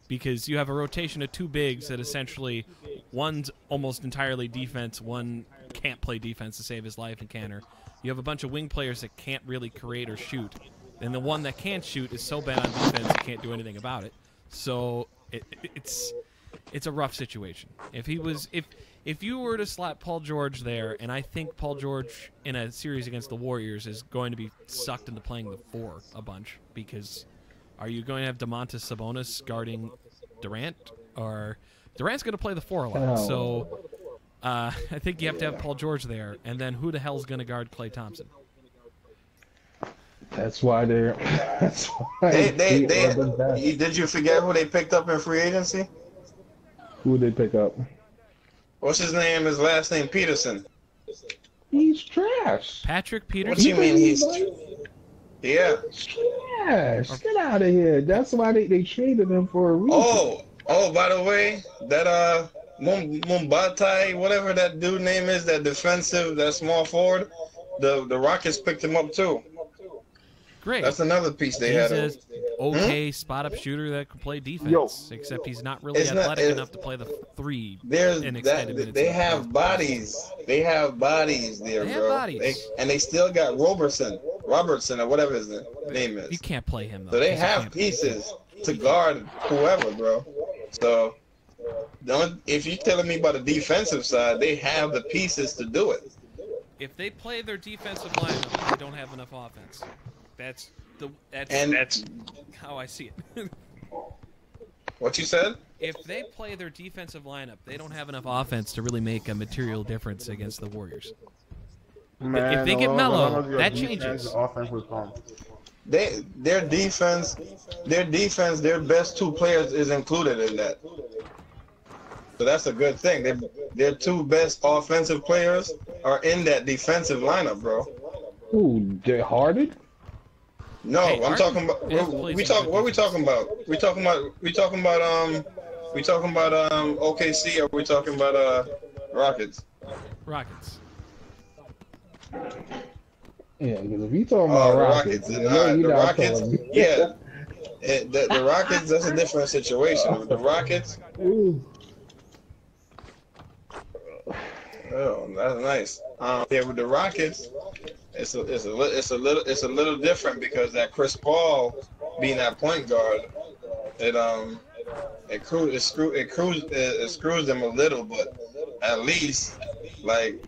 because you have a rotation of two bigs that essentially one's almost entirely defense, one can't play defense to save his life and canter. You have a bunch of wing players that can't really create or shoot, and the one that can shoot is so bad on defense you can't do anything about it. So it's a rough situation. If you were to slap Paul George there, and I think Paul George in a series against the Warriors is going to be sucked into playing the 4 a bunch, because are you going to have Domantas Sabonis guarding Durant? Or Durant's going to play the 4 a lot, so I think you have to have Paul George there, and then who the hell's going to guard Klay Thompson? That's why they're. That's why did you forget who they picked up in free agency? Who did they pick up? What's his name? His last name Peterson. He's trash. Patrick Peterson. What do you mean he's? Yeah. He's trash. Get out of here. That's why they traded him for a reason. Oh, by the way, that Mumbatai, whatever that dude name is, that small forward, the Rockets picked him up too. Great. That's another piece they had. He's okay spot-up shooter that can play defense, except he's not really athletic enough to play the 3 in extended minutes. They have bodies. They have bodies there, they bro. Have bodies. And they still got Robertson, or whatever his name is. You can't play him, though. So they have pieces to guard whoever, bro. So if you're telling me about the defensive side, they have the pieces to do it. If they play their defensive lineup, they don't have enough offense. That's how I see it. What you said? If they play their defensive lineup, they don't have enough offense to really make a material difference against the Warriors. Man, if they get mellow, that changes. Their defense, their best 2 players is included in that. So that's a good thing. Their 2 best offensive players are in that defensive lineup, bro. Ooh, Harden? No, hey, I'm talking about. What we talking about? We talking about OKC, or we talking about Rockets? Rockets. Yeah, because if you talking about Rockets, the Rockets, yeah, the Rockets, that's a different situation. With the Rockets, oh, that's nice. Yeah, with the Rockets, it's a little different, because that Chris Paul being that point guard, it screws them a little, but at least, like,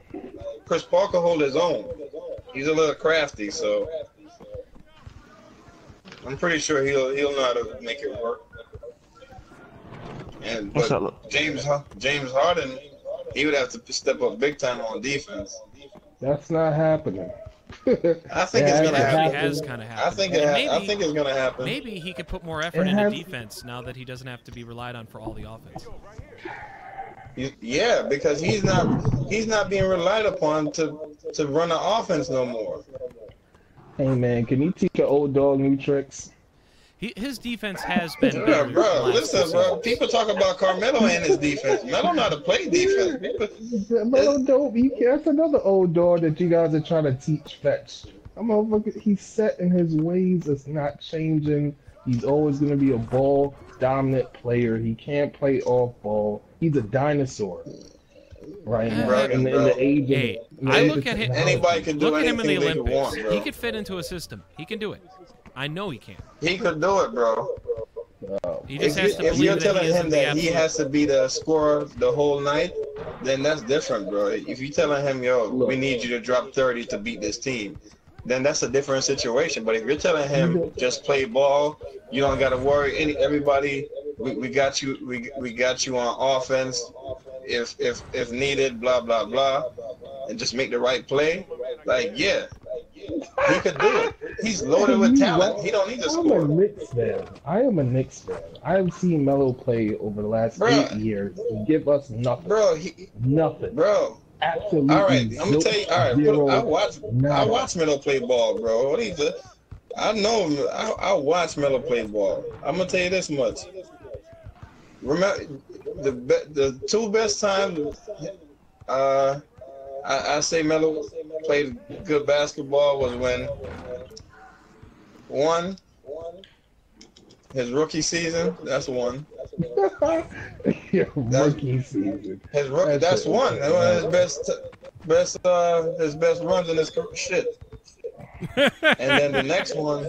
Chris Paul can hold his own. He's a little crafty, so I'm pretty sure he'll know how to make it work. But James Harden, he would have to step up big time on defense. That's not happening. I think it's gonna happen. It has kind of happened. I think it's gonna happen. Maybe he could put more effort into defense now that he doesn't have to be relied on for all the offense. Yeah, because he's not being relied upon to run an offense no more. Hey man, can you teach an old dog new tricks? His defense has been Yeah, better. bro. Listen, bro. People talk about Carmelo and his defense. Melo know how to play defense. Melo dope. That's another old dog that you guys are trying to teach fetch. He's set in his ways. It's not changing. He's always going to be a ball dominant player. He can't play off ball. He's a dinosaur. Right now, in the age of, I look at him. Anybody can do look at him in the anything they Olympics. want, bro. He could fit into a system. He can do it. I know he can. He could do it, bro. He just has to If you're believe that telling he him isn't that the he absolute. has to be the scorer the whole night, then that's different, bro. If you're telling him, yo, we need you to drop 30 to beat this team, then that's a different situation. But if you're telling him just play ball, you don't got to worry. Everybody, we got you. We got you on offense. If needed, blah blah blah, and just make the right play. Like, yeah, he could do it. He's loaded with talent. He don't need to score. I'm a Knicks fan. I am a Knicks fan. I have seen Melo play over the last 8 years and give us nothing. Bro, nothing. Bro. Absolutely. All right, I'm gonna tell you. All right, I watch Melo play ball, bro. What do you think? I know. I watch Melo play ball. I'm gonna tell you this much. Remember the two best times. I say Melo played good basketball was when his rookie season. That's one. Rookie season. That's one. That was his best runs in his shit. And then the next one.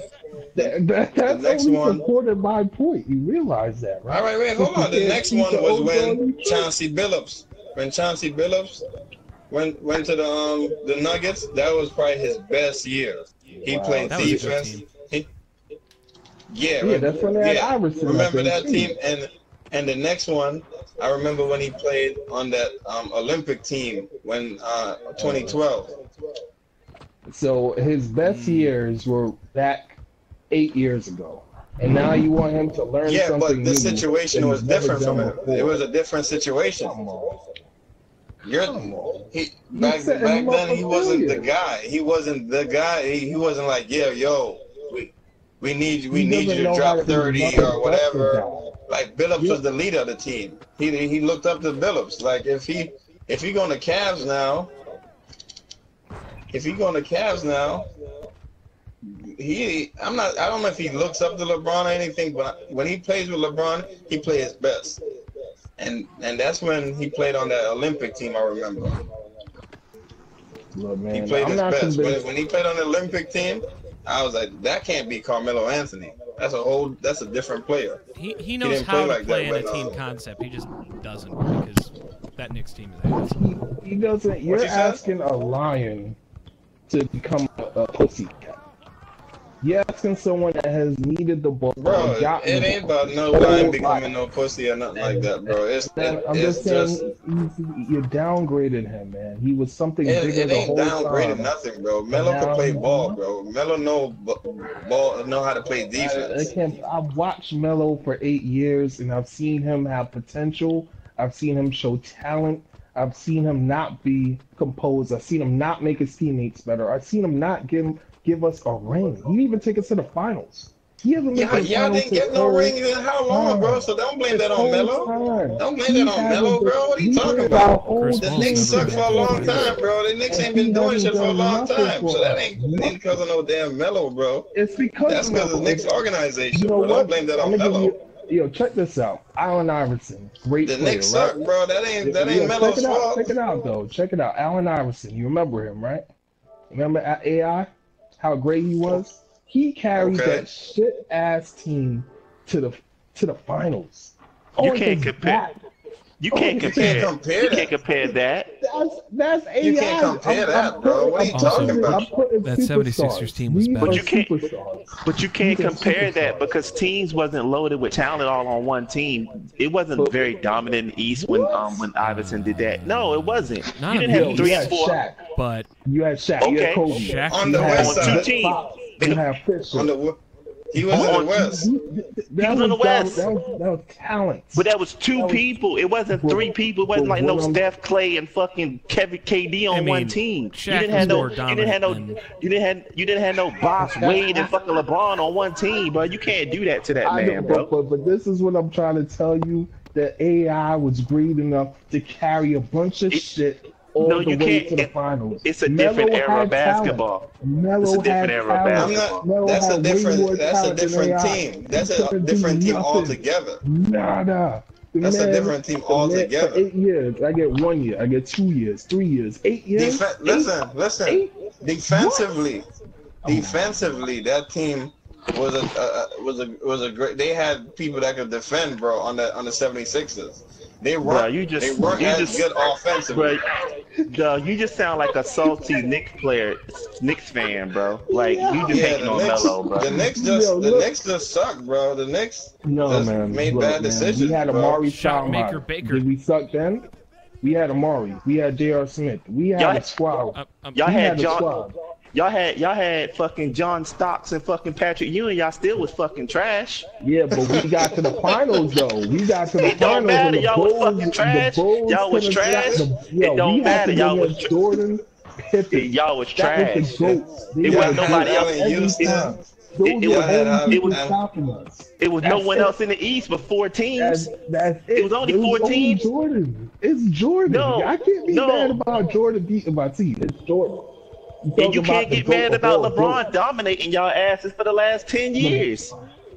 That's the next one supported my point. You realize that, right? All right, wait, hold on. The next one was when Chauncey Billups. When Chauncey Billups went to the Nuggets, that was probably his best year. He played defense. That's when they had Iverson. Remember that team? And the next one, I remember when he played on that Olympic team when 2012. So his best years were back 8 years ago. And now you want him to learn something new. Yeah, but the situation was different from him. It was a different situation. Back then, he wasn't the guy. He wasn't the guy. He wasn't like, yeah, yo, we need you to drop 30 or whatever. Like, Billups was the leader of the team. He looked up to Billups. Like, if he going to Cavs now, I don't know if he looks up to LeBron or anything, but when he plays with LeBron, he plays his best. And that's when he played on that Olympic team, I remember. Look, man, he played his best. When he played on the Olympic team, I was like, that can't be Carmelo Anthony. That's a different player. He knows how to play in a team concept. He just doesn't, because that Knicks team is ass. He doesn't. You're asking a lion to become a pussycat. You're asking someone that has needed the ball. Bro, it ain't about no lion becoming no pussy or nothing like that, bro. I'm just saying, you downgraded him, man. He was something bigger the whole time. It ain't downgraded nothing, bro. Melo can play ball, bro. Melo know how to play defense. I've watched Melo for 8 years, and I've seen him have potential. I've seen him show talent. I've seen him not be composed. I've seen him not make his teammates better. I've seen him not give us a ring. He didn't even take us to the finals. He hasn't made the finals. Y'all didn't get no ring in how long, bro? So don't blame that on Melo. Don't blame that on Melo, bro. What are you talking about? The Knicks suck for a long time, bro. The Knicks ain't been doing shit for a long time. So that ain't because of no damn Melo, bro. It's because that's because of the Knicks organization. You know what? Don't blame that on Melo. Yo, check this out. Allen Iverson, great player. The Knicks suck, bro. That ain't Melo's fault. Check it out, though. Check it out. Allen Iverson. You remember him, right? Remember at AI? How great he was? He carried that shit ass team to the finals. You can't compare. You can't compare that. That's AI. You can't compare that, bro. What are you talking about? That 76ers team was better. But you can't compare that because teams wasn't loaded with talent all on one team. It wasn't very dominant in the East when Iverson did that. No, it wasn't. You didn't have 3 or 4. Shaq. But you had Shaq. You had Kobe. Shaq on the west side. Two teams. You have Fisher. He was in the West. He was in the West. That was talent. But that was two people. It wasn't three people. It wasn't like no Steph, Clay, and fucking Kevin, KD on one team. You didn't have no. You didn't have no Boss, Wade, and fucking LeBron on one team, bro. You can't do that to that man, bro. But this is what I'm trying to tell you. That AI was great enough to carry a bunch of shit all the way to the finals. It's a different era of basketball. It's a different era of basketball. That's a different team. That's a different team altogether. Nada. That's a different team altogether. For 8 years, I get 1 year, I get 2 years, 3 years, 8 years. Listen. Defensively, that team was a great. They had people that could defend, bro, on the 76ers. They weren't as good offensively. Bro, you just sound like a salty Knicks fan, bro. Like you just hating on Melo, bro. The Knicks just suck, bro. The Knicks made bad decisions. We had Amari Stoudemire. Did we suck then? We had Amari. We had J.R. Smith. We had a squad. Y'all had fucking John Stocks and fucking Patrick Ewing. Y'all still was fucking trash. Yeah, but we got to the finals though. We got to the finals. It don't matter. Y'all was fucking trash. Y'all was trash. It don't matter. Y'all was Jordan, Pippen. Y'all was trash. It wasn't nobody else. It was no one else in the East but 4 teams. That's it. It was only 4 teams. Jordan. It's Jordan. No, I can't be mad about Jordan beating my team. It's Jordan. And you can't get mad about LeBron dominating y'all asses for the last 10 years.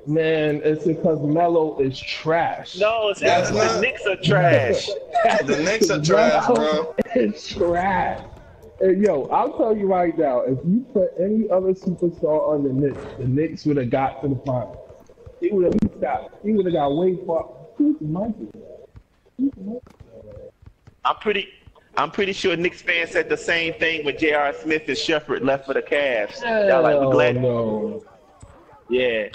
Man, it's because Melo is trash. No, it's because the Knicks are trash. The Knicks are trash, bro. It's trash. And yo, I'll tell you right now, if you put any other superstar on the Knicks would have got to the finals. He would have got way far. Who's Michael? I'm pretty sure Knicks fans said the same thing when J.R. Smith and Shepard left for the Cavs. Y'all like, we're glad. No. Yeah.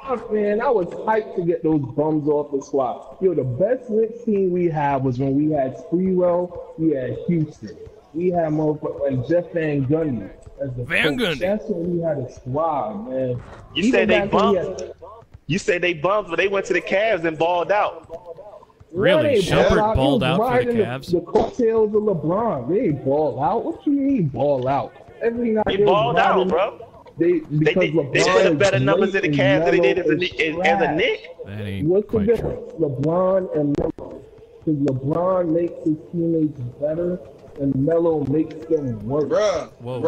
Oh, man, I was hyped to get those bums off the squad. Yo, the best Knicks team we had was when we had Sprewell, we had Houston. We had like Jeff Van Gundy as the coach. That's when we had a squad, man. You say they bums. You say they bums, but they went to the Cavs and balled out. Really? Shumpert balled out for the Cavs? The coattails of LeBron. They ain't ball out. What you mean ball out? They balled out, bro. They put up better numbers in the Cavs than they did as a Knick. What's the difference? LeBron and Melo. Because LeBron makes his teammates better and Melo makes them worse. Bro, you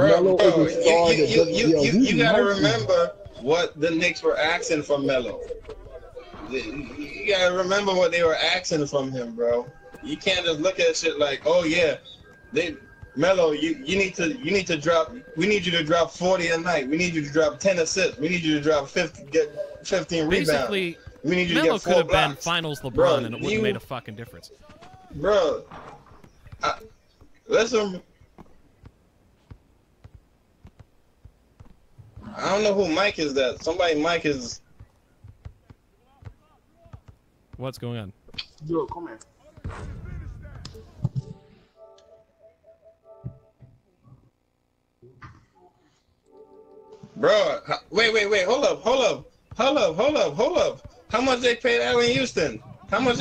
gotta remember what the Knicks were asking from Melo. You gotta remember what they were asking from him, bro. You can't just look at shit like, oh yeah, Melo, you need to drop. We need you to drop 40 a night. We need you to drop 10 assists. We need you to drop 15 rebounds. Basically, we need you Melo to get 4 could have been blocks. Finals LeBron, bro, and it wouldn't have made a fucking difference. Bro, listen. I don't know who Mike is. That somebody Mike is. What's going on? Yo, come here. Bro, wait, hold up. How much they paid Allen Houston? How much?